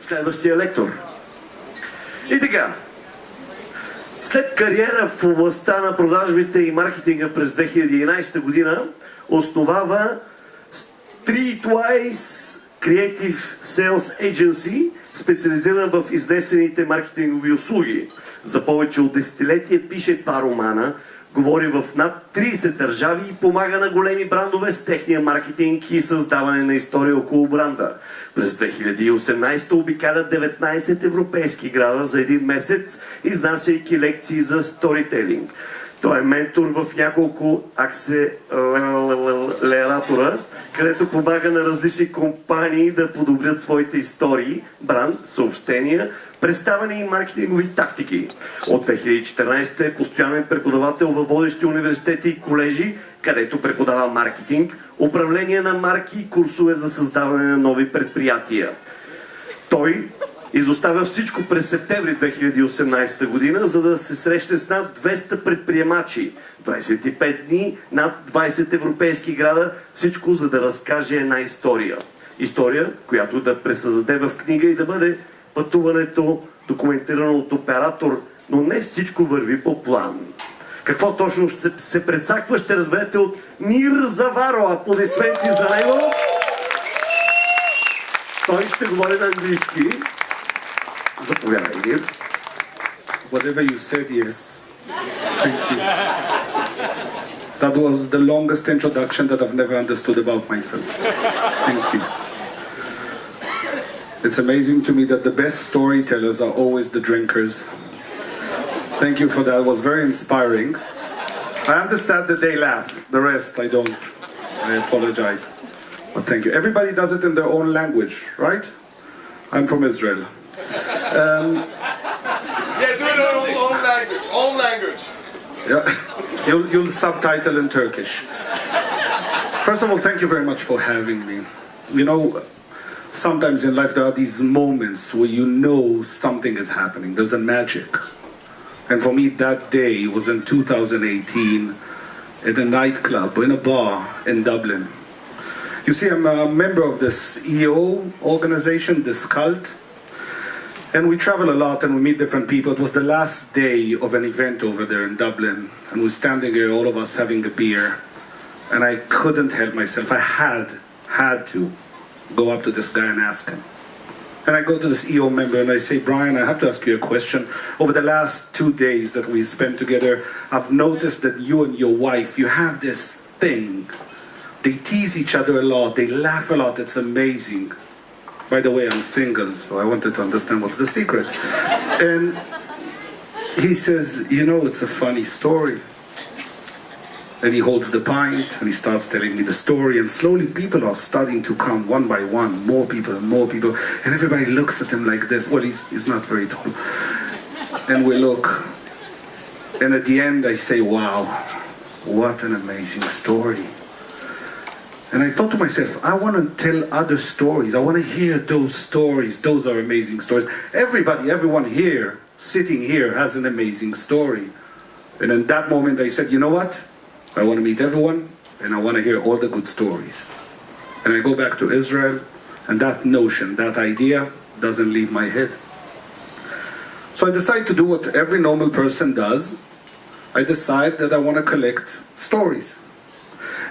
следващия лектор. И така, след кариера в областта на продажбите и маркетинга през 2011 година, основава Streetwise Creative Sales Agency, специализирана в изнесените маркетингови услуги. За повече от десетилетие пише това романа, говори в над 30 държави и помага на големи брандове с техния маркетинг и създаване на история около бранда. През 2018 обикаля 19 европейски града за един месец, изнасяйки лекции за сторителинг. Той е ментор в няколко акселератора, където помага на различни компании да подобрят своите истории, бранд, съобщения, представяне и маркетингови тактики. От 2014 е постоянен преподавател във водещи университети и колежи, където преподава маркетинг, управление на марки и курсове за създаване на нови предприятия. Той изоставя всичко през септември 2018 година, за да се срещне с над 200 предприемачи, 25 дни, над 20 европейски града, всичко за да разкаже една история. История, която да пресъздаде в книга и да бъде пътуването документирано от оператор, но не всичко върви по план. Какво точно ще се прецаква, ще разберете от Нир Заваро. Аплодисменти за него. Той ще говори на английски. Заповядай, Нир. Whatever you said, yes. Thank you. That was the longest introduction that I've never understood about myself. Thank you. It's amazing to me that the best storytellers are always the drinkers. Thank you for that. It was very inspiring. I understand that they laugh. The rest, I don't. I apologize. But thank you. Everybody does it in their own language, right? I'm from Israel. Yeah, do it in own language. Own language. Yeah. You'll subtitle in Turkish. First of all, thank you very much for having me. You know, sometimes in life there are these moments where you know something is happening. There's a magic. And for me, that day was in 2018 at a nightclub, in a bar in Dublin. You see, I'm a member of this EO organization, this cult. And we travel a lot and we meet different people. It was the last day of an event over there in Dublin. And we're standing here, all of us having a beer. And I couldn't help myself. I had to go up to this guy and ask him. And I go to this EO member and I say, Brian, I have to ask you a question. Over the last 2 days that we spent together, I've noticed that you and your wife, you have this thing. They tease each other a lot. They laugh a lot. It's amazing. By the way, I'm single, so I wanted to understand what's the secret. And he says, you know, it's a funny story. And he holds the pint and he starts telling me the story, and slowly people are starting to come one by one, more people and more people, and everybody looks at him like this. Well, he's not very tall. And we look, and at the end I say, wow, what an amazing story. And I thought to myself, I want to tell other stories. I want to hear those stories. Those are amazing stories. Everyone here, sitting here, has an amazing story. And in that moment I said, you know what? I want to meet everyone and I want to hear all the good stories. And I go back to Israel, and that notion, that idea doesn't leave my head. So I decide to do what every normal person does. I decide that I want to collect stories.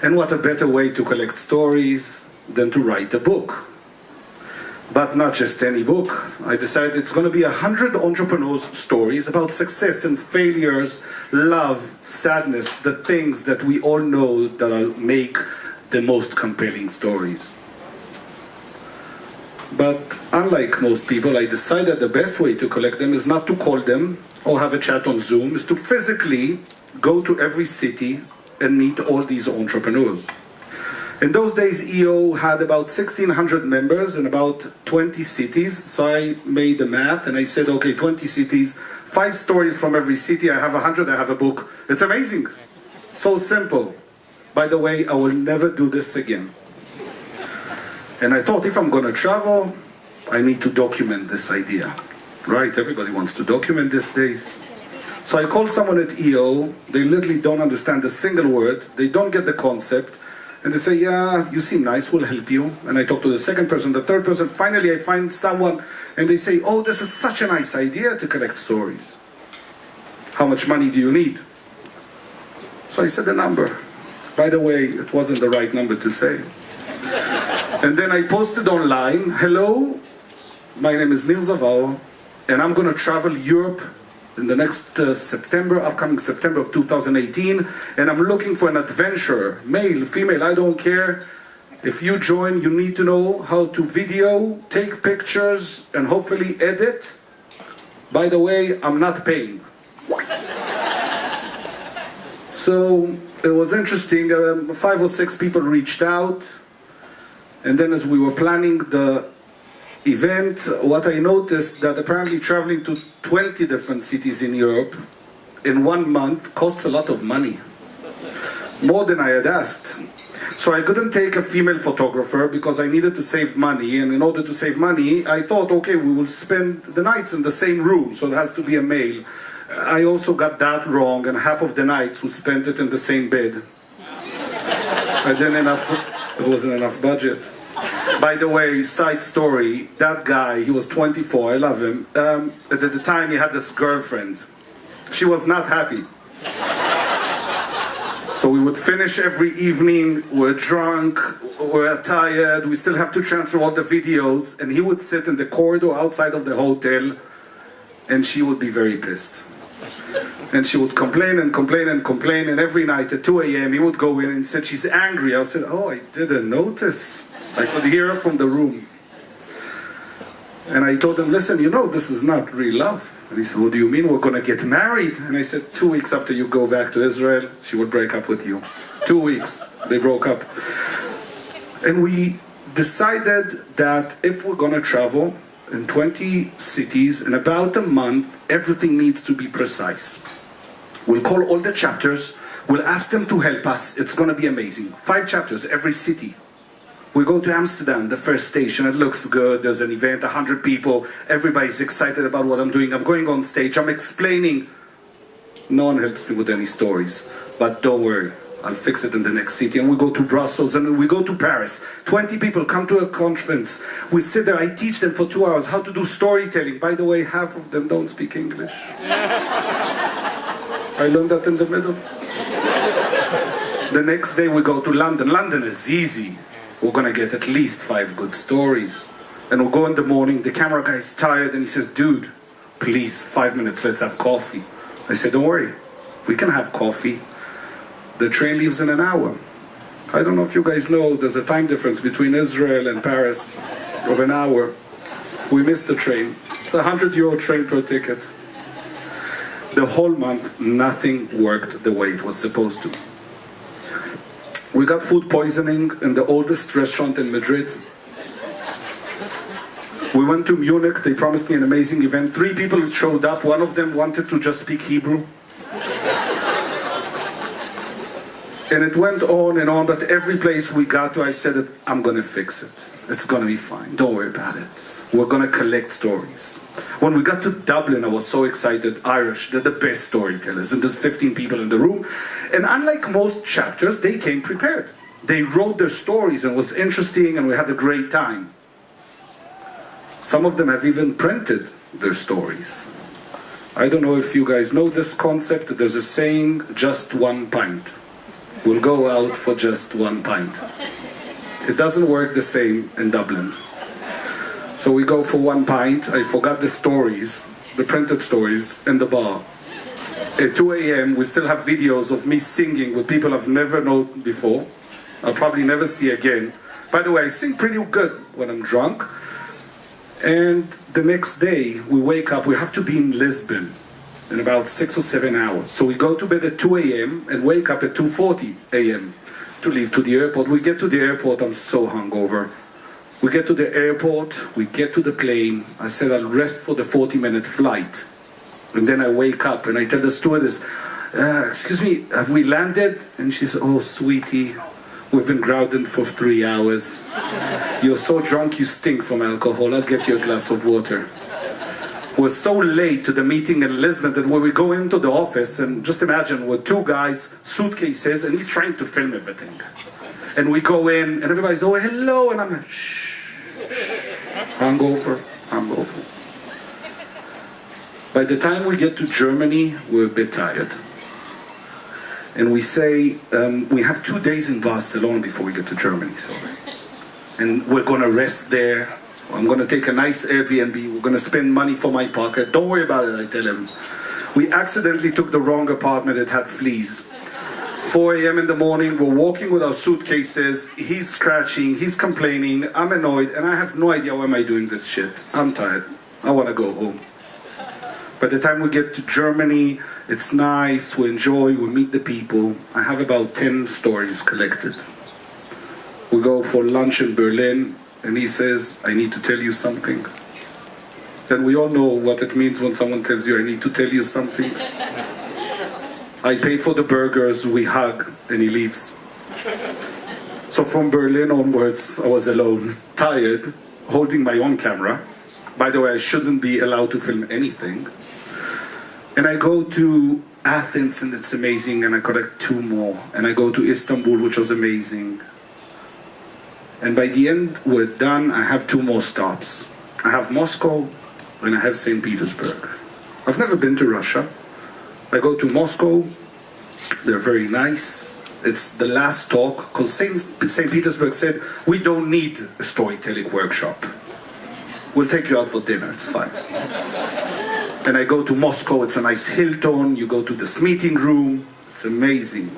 And what a better way to collect stories than to write a book. But not just any book. I decided it's going to be 100 entrepreneurs' stories about success and failures, love, sadness, the things that we all know that make the most compelling stories. But unlike most people, I decided the best way to collect them is not to call them or have a chat on Zoom, is to physically go to every city and meet all these entrepreneurs. In those days, EO had about 1,600 members in about 20 cities. So I made the math and I said, okay, 20 cities, 5 stories from every city. I have 100, I have a book. It's amazing. So simple. By the way, I will never do this again. And I thought, if I'm going to travel, I need to document this idea. Right? Everybody wants to document these days. So I called someone at EO. They literally don't understand a single word. They don't get the concept. And they say, yeah, you seem nice, we'll help you. And I talk to the second person, the third person. Finally, I find someone, and they say, oh, this is such a nice idea to collect stories. How much money do you need? So I said a number. By the way, it wasn't the right number to say. And then I posted online, hello, my name is Nir Zavaro, and I'm going to travel Europe in the next upcoming September of 2018, and I'm looking for an adventurer, male, female, I don't care. If you join, you need to know how to video, take pictures, and hopefully edit. By the way, I'm not paying. So it was interesting, 5 or 6 people reached out, and then as we were planning the event, what I noticed that apparently traveling to 20 different cities in Europe in 1 month costs a lot of money. More than I had asked. So I couldn't take a female photographer because I needed to save money, and in order to save money, I thought, okay, we will spend the nights in the same room, so it has to be a male. I also got that wrong, and half of the nights we spent it in the same bed. It wasn't enough budget. By the way, side story, that guy, he was 24, I love him. At the time he had this girlfriend. She was not happy. So we would finish every evening, we're drunk, we're tired, we still have to transfer all the videos, and he would sit in the corridor outside of the hotel, and she would be very pissed. And she would complain and complain and complain, and every night at 2 a.m. he would go in and said, she's angry. I said, oh, I didn't notice. I could hear her from the room. And I told him, listen, you know, this is not real love. And he said, what do you mean? We're going to get married. And I said, 2 weeks after you go back to Israel, she will break up with you. 2 weeks, they broke up. And we decided that if we're going to travel in 20 cities in about a month, everything needs to be precise. We'll call all the chapters, we'll ask them to help us. It's going to be amazing. 5 chapters, every city. We go to Amsterdam, the first station, it looks good, there's an event, 100 people, everybody's excited about what I'm doing, I'm going on stage, I'm explaining. No one helps me with any stories, but don't worry, I'll fix it in the next city. And we go to Brussels, and we go to Paris. 20 people come to a conference, we sit there, I teach them for 2 hours how to do storytelling. By the way, half of them don't speak English. I learned that in the middle. The next day we go to London. London is easy. We're going to get at least 5 good stories. And we'll go in the morning, the camera guy is tired, and he says, dude, please, 5 minutes, let's have coffee. I said, don't worry, we can have coffee. The train leaves in an hour. I don't know if you guys know, there's a time difference between Israel and Paris of an hour. We missed the train. It's €100 train per ticket. The whole month, nothing worked the way it was supposed to. We got food poisoning in the oldest restaurant in Madrid. We went to Munich, they promised me an amazing event. 3 people showed up, one of them wanted to just speak Hebrew. And it went on and on, but every place we got to, I said, I'm going to fix it. It's going to be fine, don't worry about it. We're going to collect stories. When we got to Dublin, I was so excited. Irish, they're the best storytellers, and there's 15 people in the room. And unlike most chapters, they came prepared. They wrote their stories, and it was interesting, and we had a great time. Some of them have even printed their stories. I don't know if you guys know this concept. There's a saying, just 1 pint. We'll go out for just 1 pint. It doesn't work the same in Dublin. So we go for 1 pint. I forgot the stories, the printed stories, in the bar. At 2 a.m. we still have videos of me singing with people I've never known before. I'll probably never see again. By the way, I sing pretty good when I'm drunk. And the next day we wake up, we have to be in Lisbon in about 6 or 7 hours. So we go to bed at 2 a.m. and wake up at 2:40 a.m. to leave to the airport. We get to the airport, I'm so hungover. We get to the airport, we get to the plane. I said I'll rest for the 40-minute flight. And then I wake up and I tell the stewardess, excuse me, have we landed? And she says, oh, sweetie, we've been grounded for 3 hours. You're so drunk you stink from alcohol. I'll get you a glass of water. was so late to the meeting in Lisbon that when we go into the office, and just imagine with two guys, suitcases, and he's trying to film everything. And we go in, and everybody's, oh, hello, and I'm like, shh, hangover. By the time we get to Germany, we're a bit tired. And we say, we have 2 days in Barcelona before we get to Germany, so. And we're gonna rest there. I'm gonna take a nice Airbnb. We're gonna spend money for my pocket. Don't worry about it, I tell him. We accidentally took the wrong apartment, it had fleas. 4 a.m. in the morning, we're walking with our suitcases. He's scratching, he's complaining, I'm annoyed, and I have no idea why am I doing this shit. I'm tired, I wanna go home. By the time we get to Germany, it's nice, we enjoy, we meet the people. I have about 10 stories collected. We go for lunch in Berlin, and he says, I need to tell you something. And we all know what it means when someone tells you, I need to tell you something. I pay for the burgers, we hug, and he leaves. So from Berlin onwards, I was alone, tired, holding my own camera. By the way, I shouldn't be allowed to film anything. And I go to Athens, and it's amazing, and I collect 2 more. And I go to Istanbul, which was amazing. And by the end, we're done. I have 2 more stops. I have Moscow, and I have St. Petersburg. I've never been to Russia. I go to Moscow. They're very nice. It's the last talk, because St. Petersburg said, we don't need a storytelling workshop. We'll take you out for dinner, it's fine. And I go to Moscow, it's a nice Hilton, you go to this meeting room, it's amazing.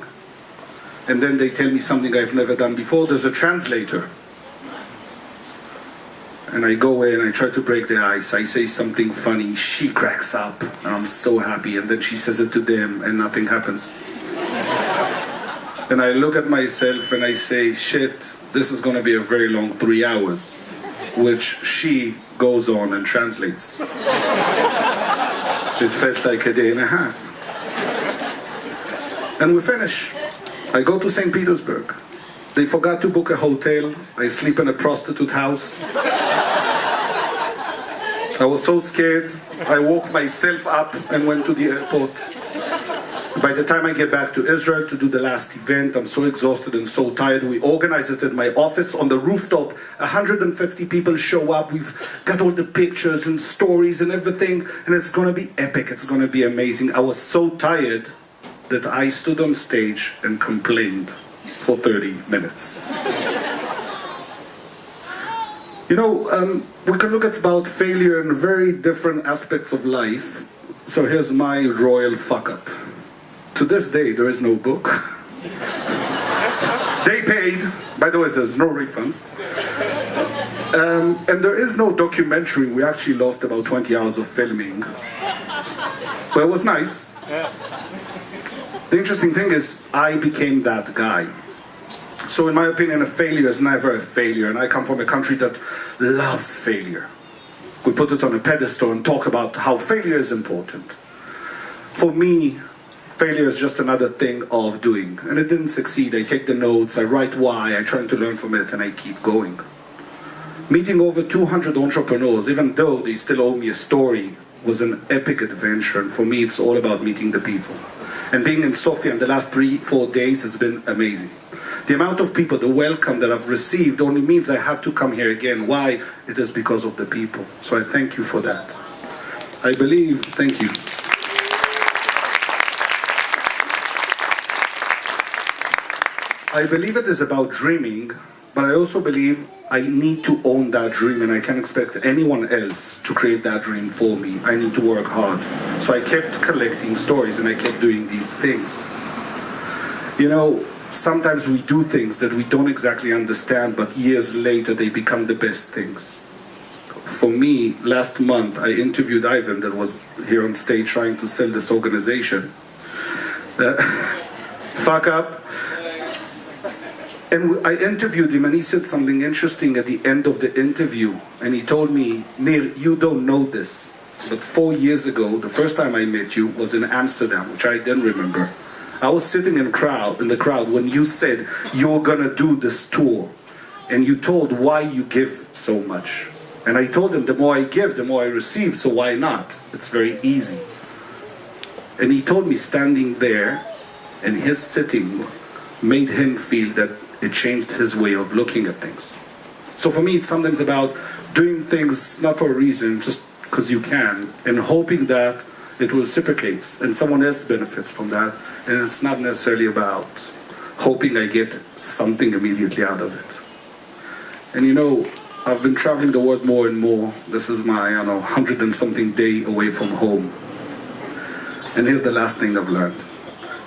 And then they tell me something I've never done before, there's a translator. And I go in, I try to break the ice, I say something funny, she cracks up, and I'm so happy, and then she says it to them, and nothing happens. And I look at myself and I say, shit, this is gonna be a very long 3 hours, which she goes on and translates. It felt like a day and a half. And we finish. I go to St. Petersburg. They forgot to book a hotel. I sleep in a prostitute house. I was so scared. I woke myself up and went to the airport. By the time I get back to Israel to do the last event, I'm so exhausted and so tired. We organize it at my office on the rooftop. 150 people show up. We've got all the pictures and stories and everything. And it's going to be epic. It's going to be amazing. I was so tired that I stood on stage and complained for 30 minutes. You know, we can look at about failure in very different aspects of life. So here's my royal fuck-up. To this day, there is no book. They paid. By the way, there's no refunds. And there is no documentary. We actually lost about 20 hours of filming. But it was nice. The interesting thing is, I became that guy. So in my opinion, a failure is never a failure. And I come from a country that loves failure. We put it on a pedestal and talk about how failure is important. For me, failure is just another thing of doing. And it didn't succeed. I take the notes, I write why, I try to learn from it, and I keep going. Meeting over 200 entrepreneurs, even though they still owe me a story, was an epic adventure. And for me, it's all about meeting the people. And being in Sofia in the last 3-4 days has been amazing. The amount of people, the welcome that I've received only means I have to come here again. Why? It is because of the people. So I thank you for that. I believe, thank you. I believe it is about dreaming, but I also believe I need to own that dream, and I can't expect anyone else to create that dream for me. I need to work hard. So I kept collecting stories and I kept doing these things. You know, sometimes we do things that we don't exactly understand, but years later they become the best things. For me, last month I interviewed Ivan that was here on stage trying to sell this organization. Fuck up. And I interviewed him and he said something interesting at the end of the interview. And he told me, Nir, you don't know this, but 4 years ago, the first time I met you was in Amsterdam, which I didn't remember. I was sitting in the crowd when you said you were gonna do this tour. And you told why you give so much. And I told him, the more I give, the more I receive, so why not? It's very easy. And he told me standing there, and his sitting made him feel that it changed his way of looking at things. So for me, it's sometimes about doing things not for a reason, just because you can, and hoping that it will reciprocate and someone else benefits from that. And it's not necessarily about hoping I get something immediately out of it. And you know, I've been traveling the world more and more. This is my, 100 and something day away from home. And here's the last thing I've learned.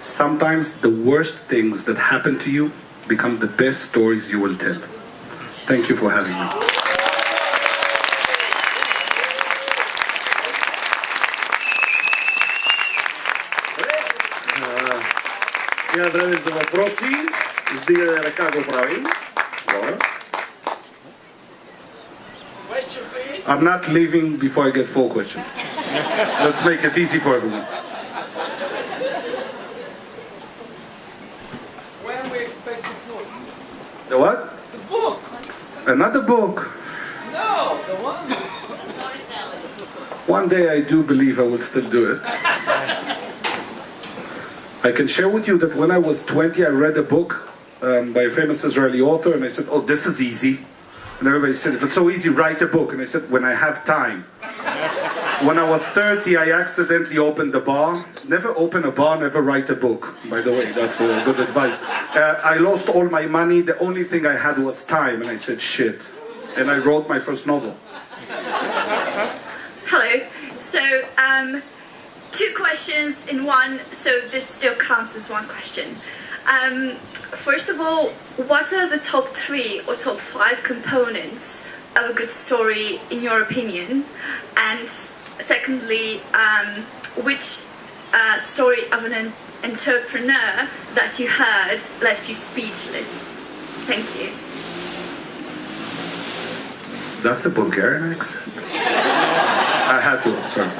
Sometimes the worst things that happen to you become the best stories you will tell. Thank you for having me. Сега време за въпроси. Сдигане на ръка го правим. Добре. I'm not leaving before I get 4 questions. Let's make it easy for everyone. When we expect the book? The what? The book! Another book. No, the one. One day I do believe I will still do it. I can share with you that when I was 20, I read a book by a famous Israeli author, and I said, oh, this is easy. And everybody said, if it's so easy, write a book. And I said, when I have time. When I was 30, I accidentally opened a bar. Never open a bar, never write a book. By the way, that's good advice. I lost all my money. The only thing I had was time. And I said, shit. And I wrote my first novel. Hello. So, 2 questions in one, so this still counts as one question. First of all, what are the top 3 or top 5 components of a good story in your opinion? And secondly, which story of an entrepreneur that you heard left you speechless? Thank you. That's a Bulgarian accent. I had to, sorry.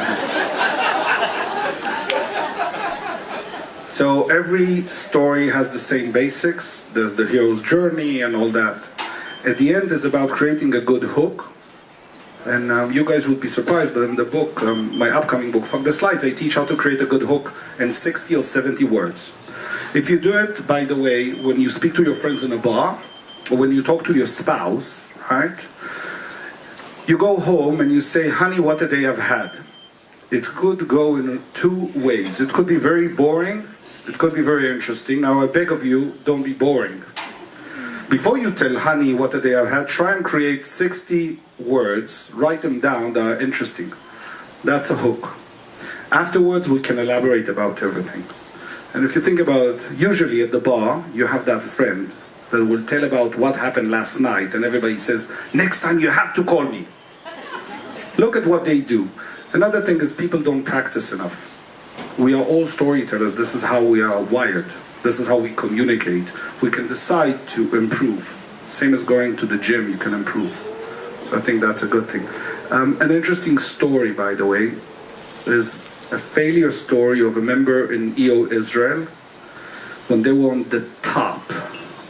So every story has the same basics. There's the hero's journey and all that. At the end is about creating a good hook. And you guys would be surprised, but in the book, my upcoming book, from the slides, I teach how to create a good hook in 60 or 70 words. If you do it, by the way, when you speak to your friends in a bar, or when you talk to your spouse, right? You go home and you say, honey, what a day I've had. It could go in 2 ways. It could be very boring. It could be very interesting. Now, I beg of you, don't be boring. Before you tell honey what a day I've had, try and create 60 words, write them down that are interesting. That's a hook. Afterwards, we can elaborate about everything. And if you think about, usually at the bar, you have that friend that will tell about what happened last night, and everybody says, next time you have to call me. Look at what they do. Another thing is people don't practice enough. We are all storytellers. This is how we are wired. This is how we communicate. We can decide to improve. Same as going to the gym, you can improve. So I think that's a good thing. An interesting story, by the way, is a failure story of a member in EO Israel when they were on the top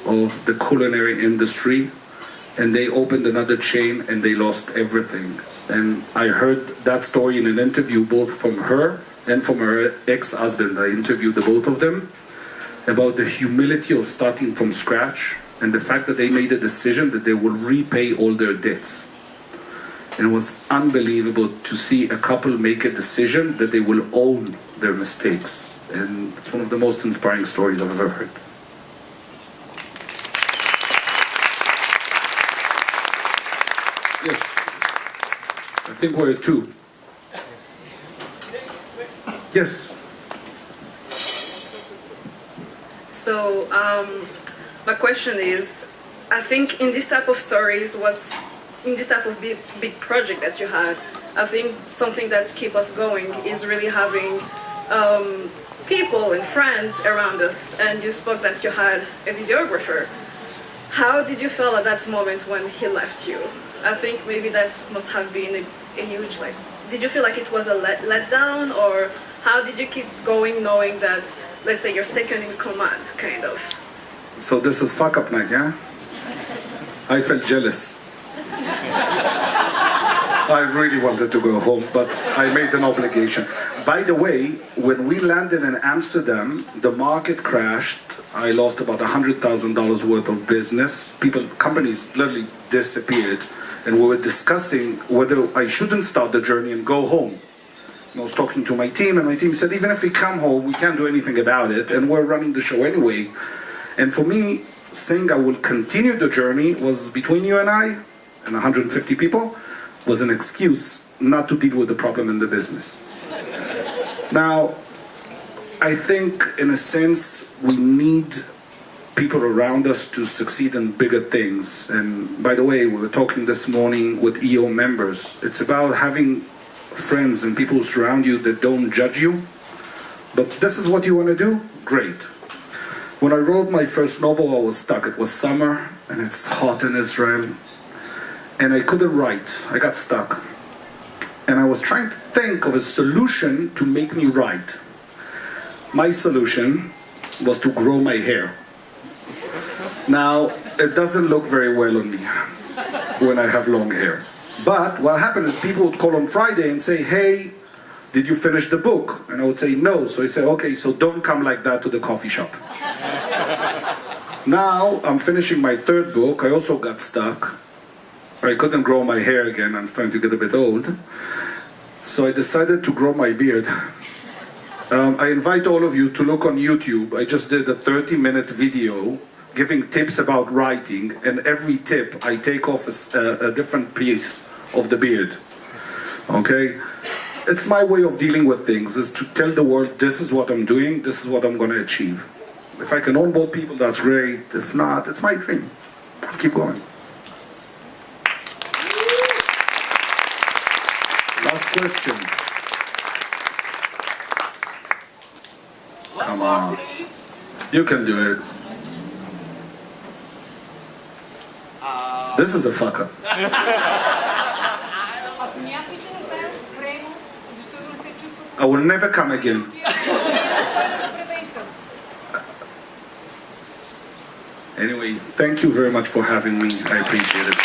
of the culinary industry, and they opened another chain and they lost everything. And I heard that story in an interview both from her and from her ex-husband. I interviewed the both of them about the humility of starting from scratch and the fact that they made a decision that they will repay all their debts. And it was unbelievable to see a couple make a decision that they will own their mistakes. And it's one of the most inspiring stories I've ever heard. Yes. I think we're at 2. Yes. So, my question is, I think in this type of stories, in this type of big project that you had, I think something that keeps us going is really having people and friends around us. And you spoke that you had a videographer. How did you feel at that moment when he left you? I think maybe that must have been a huge, did you feel like it was a letdown, or how did you keep going knowing that, let's say, you're second in command, kind of? So this is fuck up night, yeah? I felt jealous. I really wanted to go home, but I made an obligation. By the way, when we landed in Amsterdam, the market crashed. I lost about $100,000 worth of business. Companies literally disappeared. And we were discussing whether I shouldn't start the journey and go home. And I was talking to my team, and my team said, even if we come home, we can't do anything about it, and we're running the show anyway. And for me, saying I will continue the journey was between you and I, and 150 people, was an excuse not to deal with the problem in the business. Now, I think, in a sense, we need people around us to succeed in bigger things. And by the way, we were talking this morning with EO members. It's about having friends and people who surround you that don't judge you. But this is what you want to do? Great. When I wrote my first novel, I was stuck. It was summer, and it's hot in Israel. And I couldn't write. I got stuck. And I was trying to think of a solution to make me write. My solution was to grow my hair. Now, it doesn't look very well on me when I have long hair. But what happened is people would call on Friday and say, hey, did you finish the book? And I would say no. So I say, okay, so don't come like that to the coffee shop. Now I'm finishing my third book. I also got stuck. I couldn't grow my hair again. I'm starting to get a bit old. So I decided to grow my beard. I invite all of you to look on YouTube. I just did a 30-minute video giving tips about writing, and every tip I take off a different piece of the beard. Okay? It's my way of dealing with things, is to tell the world, this is what I'm doing, this is what I'm going to achieve. If I can onboard people, that's great. If not, it's my dream. I'll keep going. Last question. Come on. Please. You can do it. This is a fucker. Ако някой се нуждае от превод, защото не се чувства I will never come again. той да го превежда. Anyway, thank you very much for having me. I appreciate it.